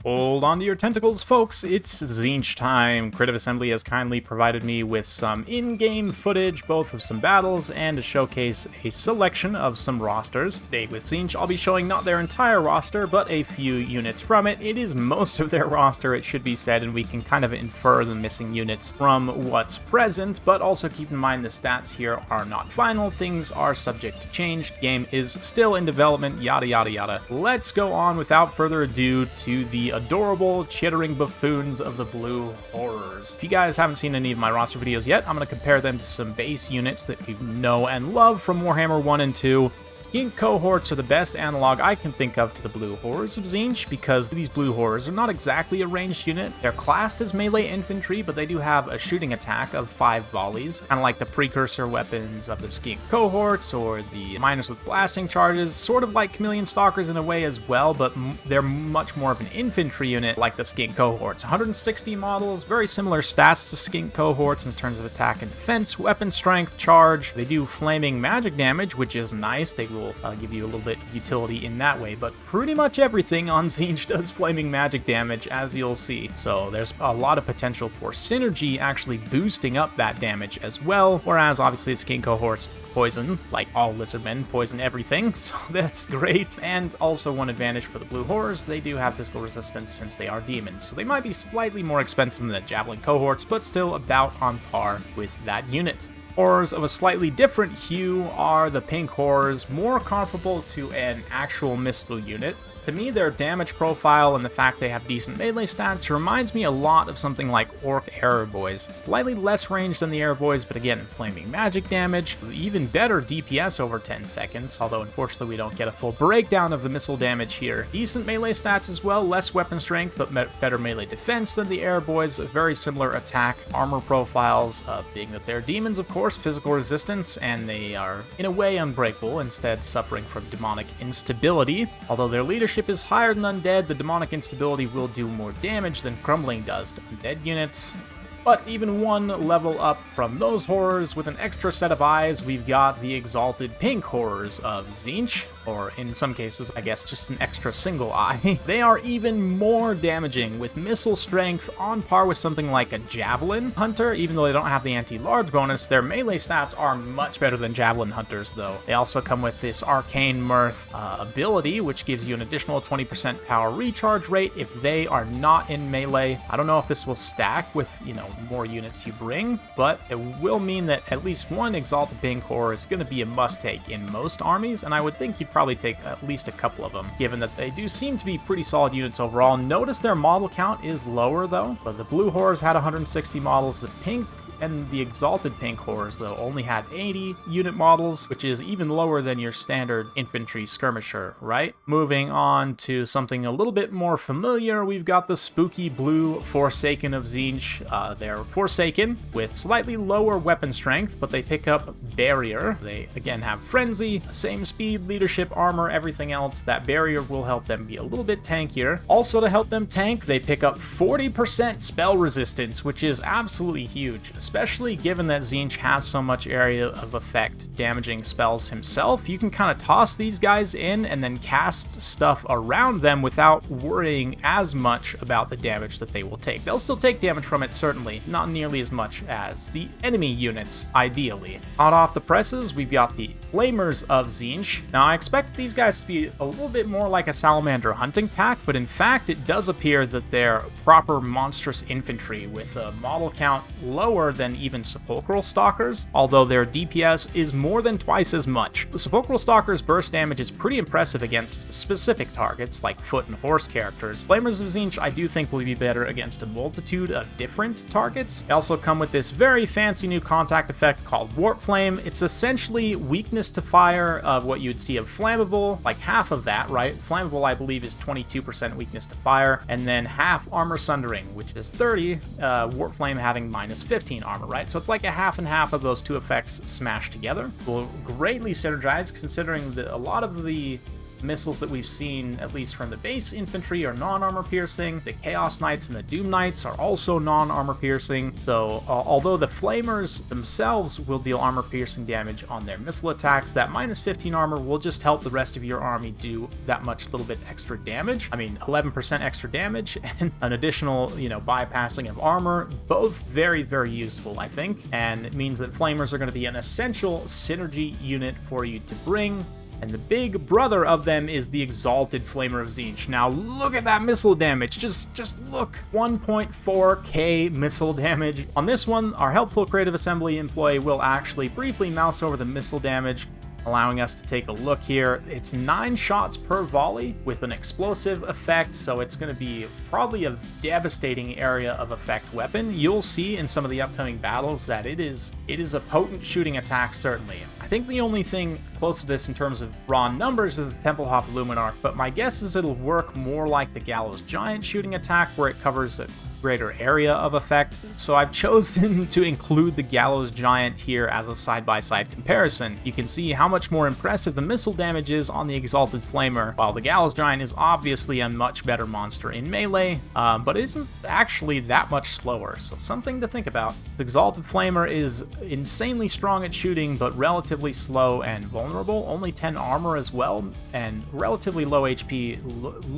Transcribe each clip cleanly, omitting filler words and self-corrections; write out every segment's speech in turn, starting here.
Hold on to your tentacles, folks. It's Tzeentch time. Creative Assembly has kindly provided me with some in-game footage, both of some battles and to showcase a selection of some rosters. Today with Tzeentch, I'll be showing not their entire roster, but a few units from it. It is most of their roster, it should be said, and we can kind of infer the missing units from what's present, but also keep in mind the stats here are not final. Things are subject to change. Game is still in development, yada yada yada. Let's go on without further ado to the adorable chittering buffoons of the blue horrors. If you guys haven't seen any of my roster videos yet, I'm going to compare them to some base units that you know and love from Warhammer 1 and 2. Skink cohorts are the best analog I can think of to the blue horrors of Tzeentch, because these blue horrors are not exactly a ranged unit. They're classed as melee infantry, but they do have a shooting attack of 5 volleys, kind of like the precursor weapons of the skink cohorts or the miners with blasting charges, sort of like chameleon stalkers in a way as well, but they're much more of an infantry unit like the skink cohorts. 160 models, very similar stats to skink cohorts in terms of attack and defense, weapon strength, charge. They do flaming magic damage, which is nice. They will give you a little bit of utility in that way, but pretty much everything on Tzeentch does flaming magic damage, as you'll see. So there's a lot of potential for synergy actually boosting up that damage as well, whereas obviously the skink cohorts poison, like all lizardmen, poison everything, so that's great. And also one advantage for the blue horrors, they do have physical resistance since they are demons, so they might be slightly more expensive than the javelin cohorts, but still about on par with that unit. Horrors of a slightly different hue are the pink horrors, more comparable to an actual missile unit. To me, their damage profile and the fact they have decent melee stats reminds me a lot of something like Orc Error Boys. Slightly less range than the Error Boys, but again, flaming magic damage, even better DPS over 10 seconds, although unfortunately we don't get a full breakdown of the missile damage here. Decent melee stats as well, less weapon strength, but better melee defense than the Error Boys, very similar attack, armor profiles, being that they're demons, of course, physical resistance, and they are in a way unbreakable, instead suffering from demonic instability. Although their leadership is higher than undead, the demonic instability will do more damage than crumbling does to undead units. But even one level up from those horrors, with an extra set of eyes, we've got the Exalted Pink Horrors of Tzeentch, or in some cases, I guess, just an extra single eye. They are even more damaging, with missile strength on par with something like a Javelin Hunter. Even though they don't have the anti-large bonus, their melee stats are much better than Javelin Hunters, though. They also come with this Arcane Mirth ability, which gives you an additional 20% power recharge rate if they are not in melee. I don't know if this will stack with, more units you bring, but it will mean that at least one Exalted Pink Horror is going to be a must-take in most armies, and I would think you'd probably take at least a couple of them, given that they do seem to be pretty solid units overall. Notice their model count is lower, though, but the blue horrors had 160 models, the pink and the Exalted Pink Horrors, though, only had 80 unit models, which is even lower than your standard infantry skirmisher, right? Moving on to something a little bit more familiar, we've got the spooky blue Forsaken of Tzeentch. They're Forsaken with slightly lower weapon strength, but they pick up Barrier. They, again, have Frenzy, same speed, leadership, armor, everything else. That Barrier will help them be a little bit tankier. Also, to help them tank, they pick up 40% spell resistance, which is absolutely huge, especially given that Tzeentch has so much area of effect damaging spells himself. You can kind of toss these guys in and then cast stuff around them without worrying as much about the damage that they will take. They'll still take damage from it, certainly, not nearly as much as the enemy units, ideally. Hot off the presses, we've got the Flamers of Tzeentch. Now, I expect these guys to be a little bit more like a salamander hunting pack, but in fact, it does appear that they're proper monstrous infantry with a model count lower than even Sepulchral Stalkers, although their DPS is more than twice as much. The Sepulchral Stalkers' burst damage is pretty impressive against specific targets like foot and horse characters. Flamers of Tzeentch I do think will be better against a multitude of different targets. They also come with this very fancy new contact effect called Warp Flame. It's essentially weakness to fire of what you'd see of Flammable, like half of that, right? Flammable, I believe, is 22% weakness to fire, and then half Armor Sundering, which is 30, Warp Flame having minus 15 armor, right? So it's like a half and half of those two effects smashed together. Will greatly synergize, considering that a lot of the missiles that we've seen, at least from the base infantry, are non-armor piercing. The Chaos Knights and the Doom Knights are also non-armor piercing. So although the Flamers themselves will deal armor piercing damage on their missile attacks, that minus 15 armor will just help the rest of your army do that much little bit extra damage. I mean, 11% extra damage and an additional, bypassing of armor, both very, very useful, I think. And it means that Flamers are going to be an essential synergy unit for you to bring. And the big brother of them is the Exalted Flamer of Tzeentch. Now look at that missile damage. Just look. 1.4k missile damage. On this one, our helpful Creative Assembly employee will actually briefly mouse over the missile damage, allowing us to take a look here. It's 9 shots per volley with an explosive effect, so it's going to be probably a devastating area of effect weapon. You'll see in some of the upcoming battles that it is a potent shooting attack, certainly. I think the only thing close to this in terms of raw numbers is the Templehof Luminarch, but my guess is it'll work more like the Gallows Giant shooting attack, where it covers a greater area of effect. So I've chosen to include the Gallows Giant here as a side-by-side comparison. You can see how much more impressive the missile damage is on the Exalted Flamer, while the Gallows Giant is obviously a much better monster in melee, but isn't actually that much slower, so something to think about. The Exalted Flamer is insanely strong at shooting, but relatively slow and vulnerable, only 10 armor as well, and relatively low HP,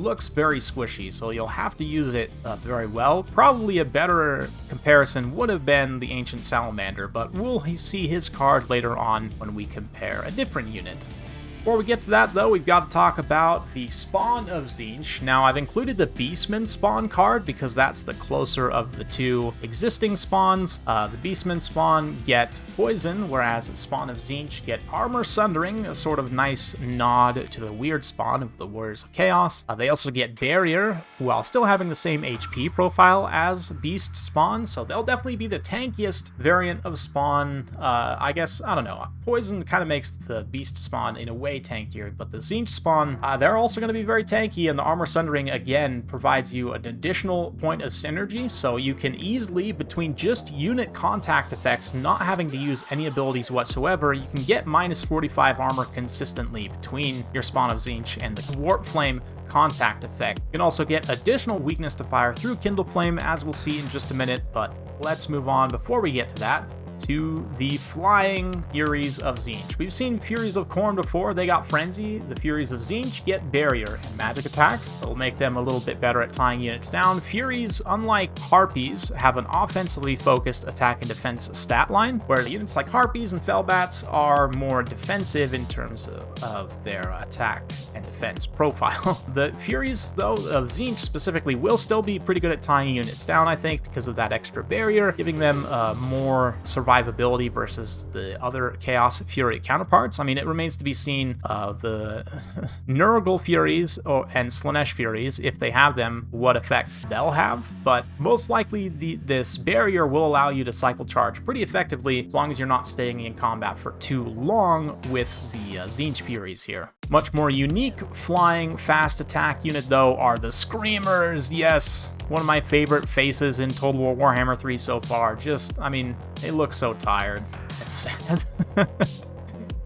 looks very squishy, so you'll have to use it very well. Probably a better comparison would have been the Ancient Salamander, but we'll see his card later on when we compare a different unit. Before we get to that, though, we've got to talk about the Spawn of Tzeentch. Now, I've included the Beastman Spawn card because that's the closer of the two existing spawns. The Beastman Spawn get Poison, whereas Spawn of Tzeentch get Armor Sundering, a sort of nice nod to the weird spawn of the Warriors of Chaos. They also get Barrier, while still having the same HP profile as Beast Spawn, so they'll definitely be the tankiest variant of Spawn. I guess, I don't know, Poison kind of makes the Beast Spawn in a way tankier, but the Tzeentch spawn, they're also going to be very tanky, and the Armor Sundering again provides you an additional point of synergy, so you can easily, between just unit contact effects, not having to use any abilities whatsoever, you can get minus 45 armor consistently between your Spawn of Tzeentch and the Warp Flame contact effect. You can also get additional weakness to fire through Kindle Flame, as we'll see in just a minute, but let's move on before we get to that to the Flying Furies of Tzeentch. We've seen Furies of Khorne before. They got Frenzy. The Furies of Tzeentch get Barrier and magic attacks. It'll make them a little bit better at tying units down. Furies, unlike Harpies, have an offensively focused attack and defense stat line, whereas units like Harpies and Fellbats are more defensive in terms of their attack and defense profile. The Furies, though, of Tzeentch specifically, will still be pretty good at tying units down, I think, because of that extra barrier, giving them more survivability versus the other Chaos Fury counterparts. I mean, it remains to be seen the Nurgle Furies and Slaanesh Furies, if they have them, what effects they'll have, but most likely this barrier will allow you to cycle charge pretty effectively as long as you're not staying in combat for too long with the Tzeentch Furies here. Much more unique flying fast attack unit, though, are the Screamers. Yes, one of my favorite faces in Total War Warhammer 3 so far. Just, I mean, they look so tired. It's sad.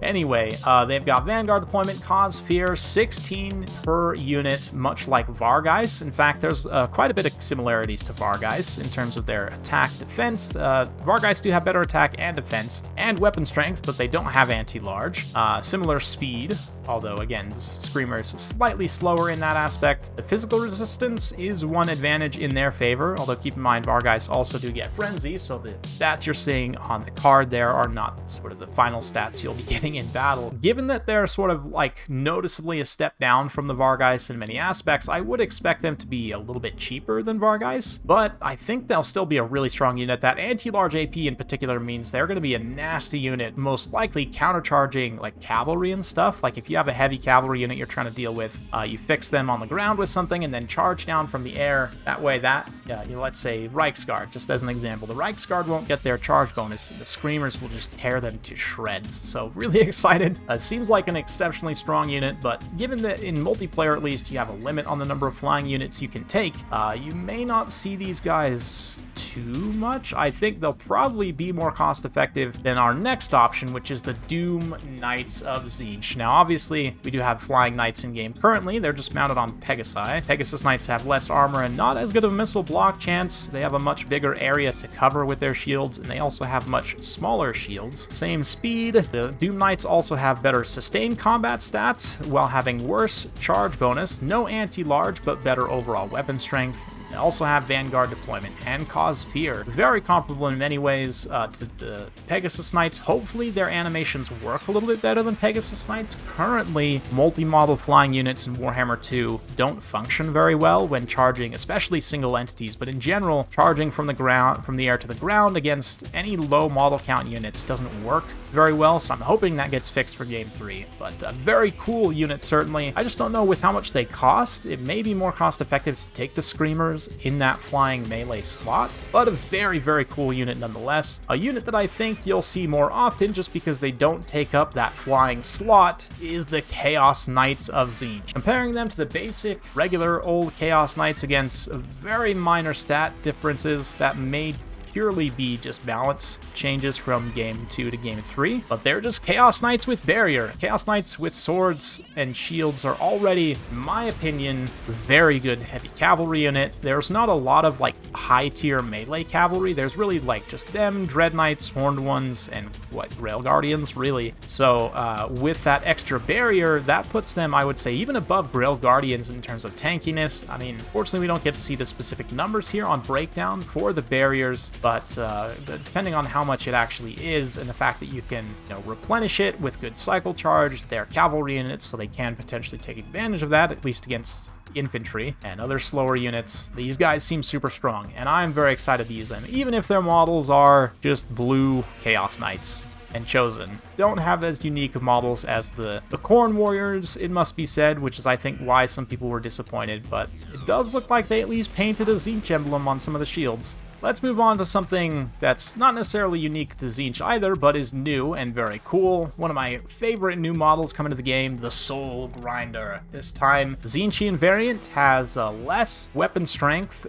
Anyway, they've got Vanguard deployment, cause fear, 16 per unit, much like Vargeist. In fact, there's quite a bit of similarities to Vargeist in terms of their attack defense. Vargeist do have better attack and defense and weapon strength, but they don't have anti-large. Similar speed, although again, Screamers slightly slower in that aspect. The physical resistance is one advantage in their favor, although keep in mind Vargeist also do get Frenzy, so the stats you're seeing on the card there are not sort of the final stats you'll be getting in battle. Given that they're sort of like noticeably a step down from the Vargeist in many aspects, I would expect them to be a little bit cheaper than Vargeist, but I think they'll still be a really strong unit. That anti-large AP in particular means they're going to be a nasty unit, most likely countercharging like cavalry and stuff. Like if you have a heavy cavalry unit you're trying to deal with, you fix them on the ground with something and then charge down from the air. That way let's say Reiksguard, just as an example. The Reiksguard won't get their charge bonus. The Screamers will just tear them to shreds. So really excited. Seems like an exceptionally strong unit, but given that in multiplayer at least you have a limit on the number of flying units you can take, you may not see these guys too much. I think they'll probably be more cost effective than our next option, which is the Doom Knights of Tzeentch. Now, obviously, we do have flying knights in game currently. They're just mounted on Pegasi. Pegasus Knights have less armor and not as good of a missile block chance. They have a much bigger area to cover with their shields, and they also have much smaller shields. Same speed. The Doom Knights also have better sustained combat stats while having worse charge bonus, no anti-large, but better overall weapon strength. They also have Vanguard deployment and cause fear. Very comparable in many ways to the Pegasus Knights. Hopefully their animations work a little bit better than Pegasus Knights. Currently, multi-model flying units in Warhammer 2 don't function very well when charging, especially single entities, but in general, charging from the air to the ground against any low model count units doesn't work very well, so I'm hoping that gets fixed for Game 3. But a very cool unit, certainly. I just don't know with how much they cost. It may be more cost effective to take the Screamers in that flying melee slot, but a very, very cool unit nonetheless. A unit that I think you'll see more often just because they don't take up that flying slot is the Chaos Knights of Tzeentch. Comparing them to the basic, regular old Chaos Knights against very minor stat differences that may purely be just balance changes from game 2 to game 3, but they're just Chaos Knights with barrier. Chaos Knights with swords and shields are already, in my opinion, very good heavy cavalry unit. There's not a lot of like high tier melee cavalry. There's really like just them, Dread Knights, Horned Ones, and Grail Guardians, really. So with that extra barrier, that puts them, I would say, even above Grail Guardians in terms of tankiness. I mean, fortunately, we don't get to see the specific numbers here on breakdown for the barriers, but depending on how much it actually is and the fact that you can replenish it with good cycle charge, they're cavalry units, so they can potentially take advantage of that, at least against infantry and other slower units. These guys seem super strong, and I'm very excited to use them, even if their models are just blue Chaos Knights and Chosen. Don't have as unique models as the Khorne Warriors, it must be said, which is I think why some people were disappointed, but it does look like they at least painted a Tzeentch emblem on some of the shields. Let's move on to something that's not necessarily unique to Tzeentch either, but is new and very cool. One of my favorite new models coming to the game, the Soul Grinder. This time, Tzeentchian variant has less weapon strength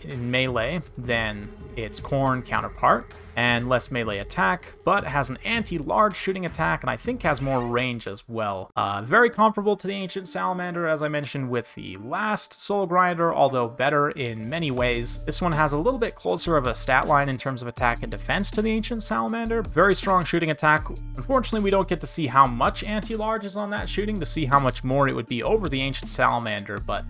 in melee than its Khorne counterpart, and less melee attack, but has an anti-large shooting attack, and I think has more range as well. Very comparable to the Ancient Salamander, as I mentioned with the last Soul Grinder, although better in many ways. This one has a little bit closer of a stat line in terms of attack and defense to the Ancient Salamander. Very strong shooting attack. Unfortunately, we don't get to see how much anti-large is on that shooting to see how much more it would be over the Ancient Salamander, but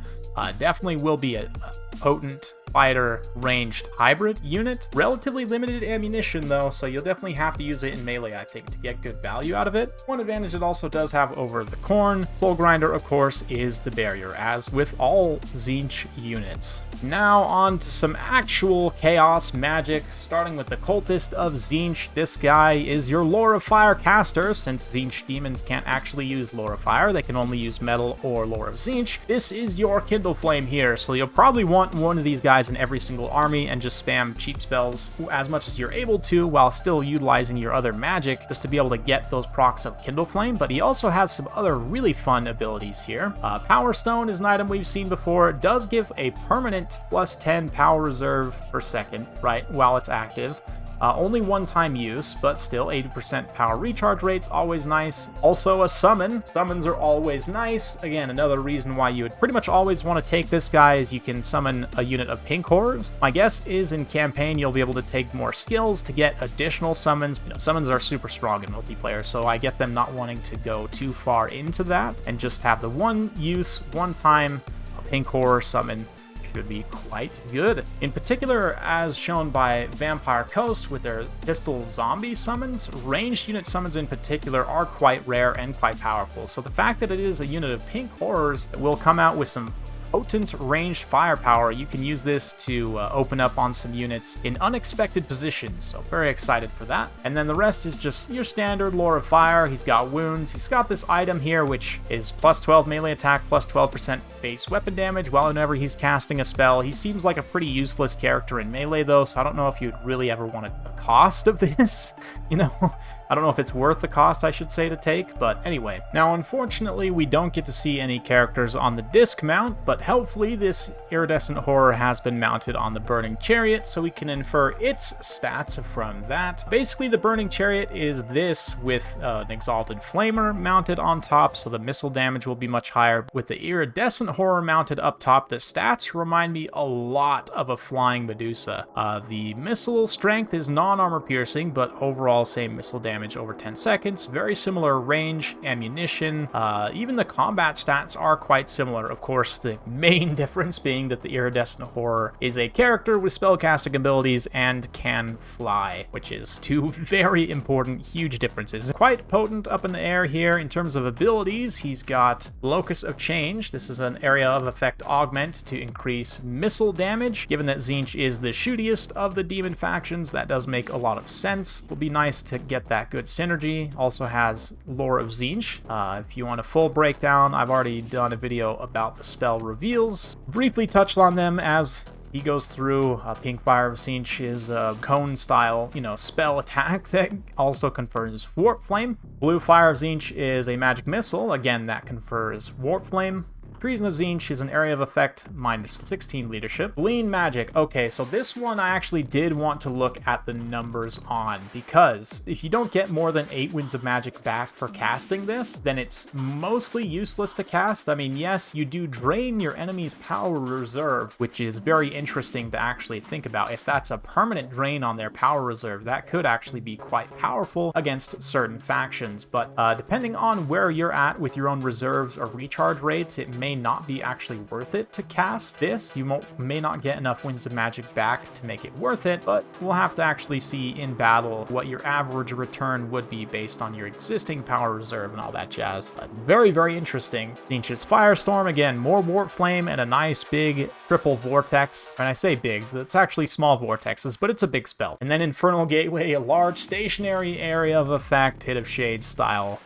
definitely will be a potent fighter ranged hybrid unit. Relatively limited ammunition though, so you'll definitely have to use it in melee, I think, to get good value out of it. One advantage it also does have over the Khorne Soul Grinder, of course, is the barrier, as with all Tzeentch units. Now on to some actual chaos magic, starting with the Cultist of Tzeentch. This guy is your Lore of Fire caster. Since Tzeentch demons can't actually use Lore of Fire, they can only use Metal or Lore of Tzeentch. This is your Kindle Flame here, so you'll probably want one of these guys in every single army and just spam cheap spells as much as you're able to while still utilizing your other magic just to be able to get those procs of Kindle Flame. But he also has some other really fun abilities here. Power Stone is an item we've seen before. It does give a permanent plus 10 power reserve per second, right, while it's active. Only one-time use, but still 80% power recharge rate's always nice. Also a summon. Summons are always nice. Again, another reason why you would pretty much always want to take this guy is you can summon a unit of pink horrors. My guess is in campaign you'll be able to take more skills to get additional summons. Summons are super strong in multiplayer, so I get them not wanting to go too far into that and just have the one use, one time, a pink horror summon. Should be quite good. In particular, as shown by Vampire Coast with their pistol zombie summons, ranged unit summons in particular are quite rare and quite powerful. So the fact that it is a unit of pink horrors that will come out with some potent ranged firepower, you can use this to open up on some units in unexpected positions, so very excited for that. And then the rest is just your standard Lore of Fire. He's got wounds, he's got this item here which is plus 12 melee attack, plus 12% base weapon damage while whenever he's casting a spell. He seems like a pretty useless character in melee though, so I don't know if you'd really ever want a cost of this, I don't know if it's worth the cost, I should say, to take, but anyway. Now, unfortunately, we don't get to see any characters on the disc mount, but but helpfully this Iridescent Horror has been mounted on the Burning Chariot, so we can infer its stats from that. Basically, the Burning Chariot is this with an Exalted Flamer mounted on top, so the missile damage will be much higher. With the Iridescent Horror mounted up top, the stats remind me a lot of a Flying Medusa. The missile strength is non-armor piercing, but overall same missile damage over 10 seconds. Very similar range, ammunition, even the combat stats are quite similar. Of course, the main difference being that the Iridescent Horror is a character with spellcasting abilities and can fly, which is two very important, huge differences. Quite potent up in the air here in terms of abilities. He's got Locus of Change. This is an area of effect augment to increase missile damage. Given that Tzeentch is the shootiest of the demon factions, that does make a lot of sense. Will be nice to get that good synergy. Also has Lore of Tzeentch. If you want a full breakdown, I've already done a video about the spell reveals. Briefly touched on them as he goes through. Pink Fire of Tzeentch is a cone style, spell attack that also confers Warp Flame. Blue Fire of Tzeentch is a magic missile. Again, that confers Warp Flame. Treason of Tzeentch is an area of effect, minus 16 leadership. Lean Magic. Okay, so this one I actually did want to look at the numbers on, because if you don't get more than 8 Winds of Magic back for casting this, then it's mostly useless to cast. I mean, yes, you do drain your enemy's power reserve, which is very interesting to actually think about. If that's a permanent drain on their power reserve, that could actually be quite powerful against certain factions. But depending on where you're at with your own reserves or recharge rates, it may not be actually worth it to cast this. You may not get enough Winds of Magic back to make it worth it, but we'll have to actually see in battle what your average return would be based on your existing power reserve and all that jazz. But very, very interesting. Tzeentch's Firestorm, again, more Warp Flame and a nice big triple vortex. And I say big, it's actually small vortexes, but it's a big spell. And then Infernal Gateway, a large stationary area of effect, Pit of Shades style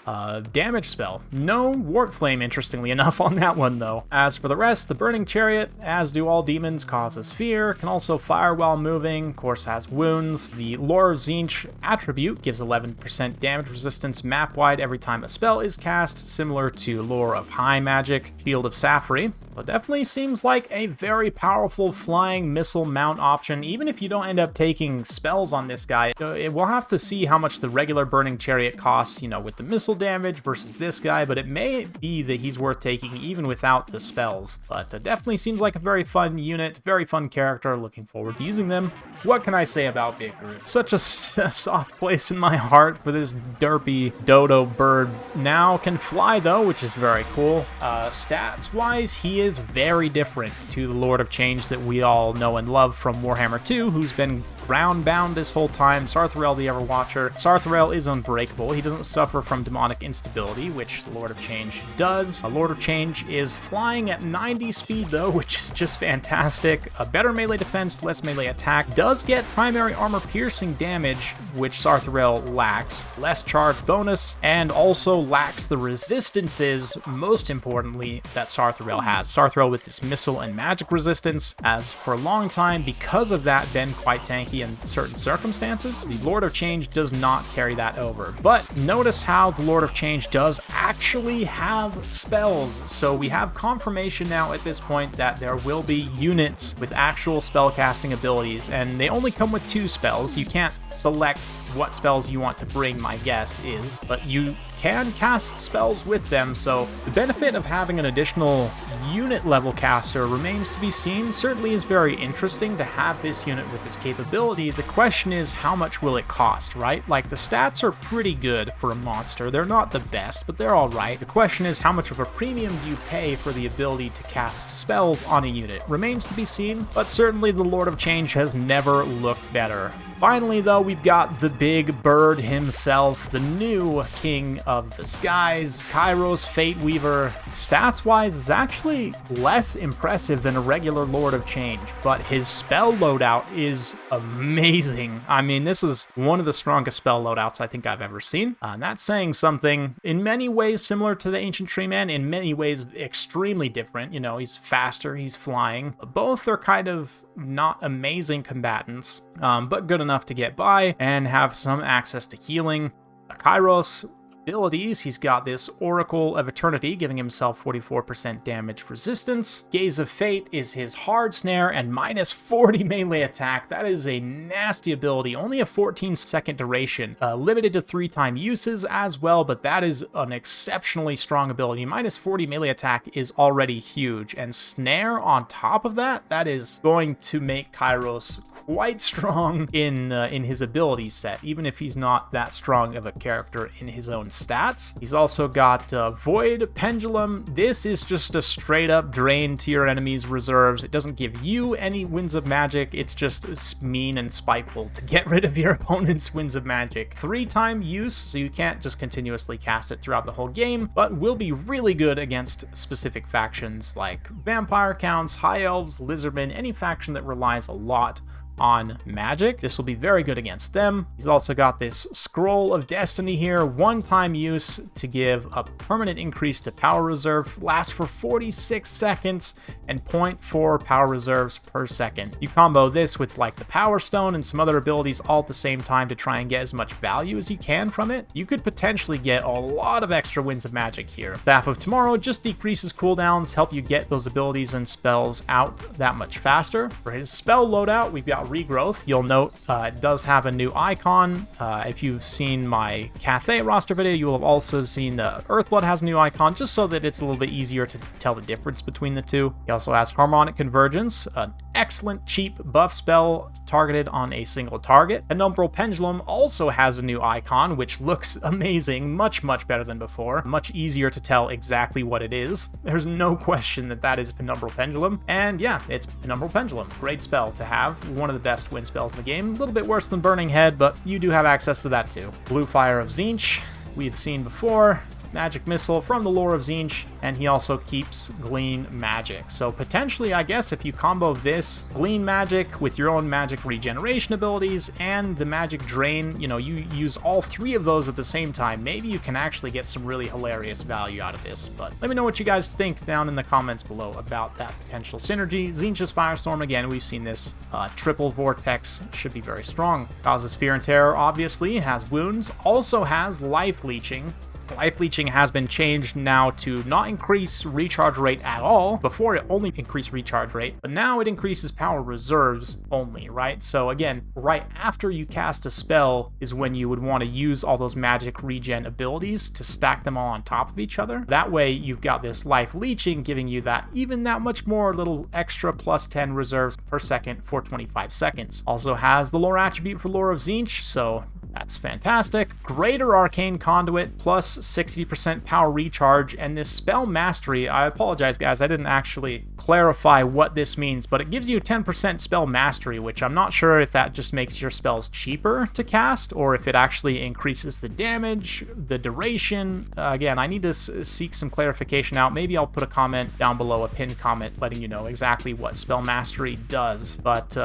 damage spell. No Warp Flame, interestingly enough, on that one though. As for the rest, the Burning Chariot, as do all demons, causes fear, can also fire while moving, of course has wounds. The Lore of Tzeentch attribute gives 11% damage resistance map-wide every time a spell is cast, similar to Lore of High Magic. Shield of Sapphire. So definitely seems like a very powerful flying missile mount option, even if you don't end up taking spells on this guy. We'll have to see how much the regular Burning Chariot costs, with the missile damage versus this guy, but it may be that he's worth taking even without the spells. But definitely seems like a very fun unit, very fun character, looking forward to using them. What can I say about Big Groot? Such a soft place in my heart for this derpy dodo bird. Now can fly though, which is very cool. Stats wise, he is very different to the Lord of Change that we all know and love from Warhammer 2, who's been ground bound this whole time. Sarthrel the Everwatcher. Sarthrel is unbreakable. He doesn't suffer from demonic instability, which the Lord of Change does. A Lord of Change is flying at 90 speed though, which is just fantastic. A better melee defense, less melee attack. Does get primary armor piercing damage, which Sarthrel lacks. Less charge bonus, and also lacks the resistances, most importantly, that Sarthrel has. Sarthrel with this missile and magic resistance has for a long time, because of that, been quite tanky in certain circumstances. The Lord of Change does not carry that over. But notice how the Lord of Change does actually have spells. So we have confirmation now at this point that there will be units with actual spellcasting abilities, and they only come with 2 spells. You can't select what spells you want to bring, my guess is, but you can cast spells with them, so the benefit of having an additional unit level caster remains to be seen. Certainly is very interesting to have this unit with this capability. The question is, how much will it cost, right? Like, the stats are pretty good for a monster. They're not the best, but they're alright. The question is, how much of a premium do you pay for the ability to cast spells on a unit? Remains to be seen, but certainly the Lord of Change has never looked better. Finally, though, we've got the big bird himself, the new king of the skies, Kairos Fateweaver. Stats-wise, is actually less impressive than a regular Lord of Change, but his spell loadout is amazing. I mean, this is one of the strongest spell loadouts I think I've ever seen. And that's saying something. In many ways similar to the Ancient Tree Man, in many ways extremely different. He's faster, he's flying. Both are kind of not amazing combatants, but good enough to get by and have some access to healing. Kairos abilities, he's got this Oracle of Eternity, giving himself 44% damage resistance. Gaze of Fate is his hard snare and minus 40 melee attack. That is a nasty ability, only a 14-second duration, limited to 3-time uses as well, but that is an exceptionally strong ability. Minus 40 melee attack is already huge, and snare on top of that, that is going to make Kairos quite strong in his ability set, even if he's not that strong of a character in his own stats. He's also got Void Pendulum. This is just a straight up drain to your enemy's reserves. It doesn't give you any winds of magic. It's just mean and spiteful to get rid of your opponent's winds of magic. 3-time use, so you can't just continuously cast it throughout the whole game, but will be really good against specific factions like vampire counts, high elves, lizardmen, any faction that relies a lot on magic. This will be very good against them. He's also got this Scroll of Destiny here, 1-time use to give a permanent increase to power reserve, lasts for 46 seconds, and 0.4 power reserves per second. You combo this with like the Power Stone and some other abilities all at the same time to try and get as much value as you can from it. You could potentially get a lot of extra winds of magic here. Staff of Tomorrow just decreases cooldowns, help you get those abilities and spells out that much faster. For his spell loadout, we've got Regrowth. You'll note it does have a new icon. If you've seen my Cathay roster video, you will have also seen the Earthblood has a new icon, just so that it's a little bit easier to tell the difference between the two. He also has Harmonic Convergence, an excellent cheap buff spell targeted on a single target. Penumbral Pendulum also has a new icon, which looks amazing, much better than before. Much easier to tell exactly what it is. There's no question that that is Penumbral Pendulum, and yeah, it's Penumbral Pendulum. Great spell to have. One of the best wind spells in the game. A little bit worse than Burning Head, but you do have access to that too. Blue Fire of Tzeentch, we've seen before. Magic Missile from the lore of Tzeentch, and he also keeps Glean Magic. So potentially, I guess, if you combo this Glean Magic with your own magic regeneration abilities and the Magic Drain, you know, you use all 3 of those at the same time, maybe you can actually get some really hilarious value out of this. But let me know what you guys think down in the comments below about that potential synergy. Tzeentch's Firestorm, again, we've seen this triple Vortex, should be very strong. Causes Fear and Terror, obviously, has wounds, also has Life Leeching. Life Leeching has been changed now to not increase recharge rate at all. Before, it only increased recharge rate, but now it increases power reserves only, right? So again, right after you cast a spell is when you would want to use all those magic regen abilities to stack them all on top of each other. That way, you've got this Life Leeching giving you that even that much more little extra plus 10 reserves per second for 25 seconds. Also has the lore attribute for Lore of Tzeentch, so that's fantastic. Greater Arcane Conduit plus 60% power recharge, and this spell mastery, I apologize guys, I didn't actually clarify what this means, but it gives you 10% spell mastery, which I'm not sure if that just makes your spells cheaper to cast or if it actually increases the damage, the duration. Again, I need to seek some clarification out. Maybe I'll put a comment down below, a pinned comment, letting you know exactly what spell mastery does. But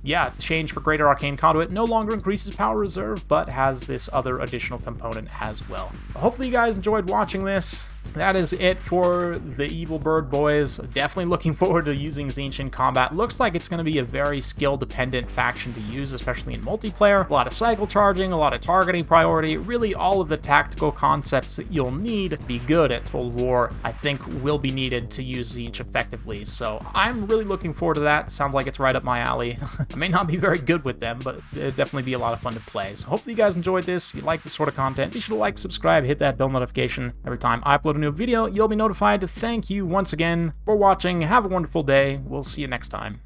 yeah, change for Greater Arcane Conduit no longer increases power reserve, but has this other additional component as well. Hopefully you guys enjoyed watching this. That is it for the Evil Bird boys. Definitely looking forward to using Tzeentch in combat. Looks like it's going to be a very skill-dependent faction to use, especially in multiplayer. A lot of cycle charging, a lot of targeting priority, really all of the tactical concepts that you'll need to be good at Total War, I think will be needed to use Tzeentch effectively. So I'm really looking forward to that. Sounds like it's right up my alley. I may not be very good with them, but it'd definitely be a lot of fun to play. So hopefully you guys enjoyed this. If you like this sort of content, be sure to like, subscribe, hit that bell notification. Every time I upload a new video, you'll be notified. Thank you once again for watching. Have a wonderful day. We'll see you next time.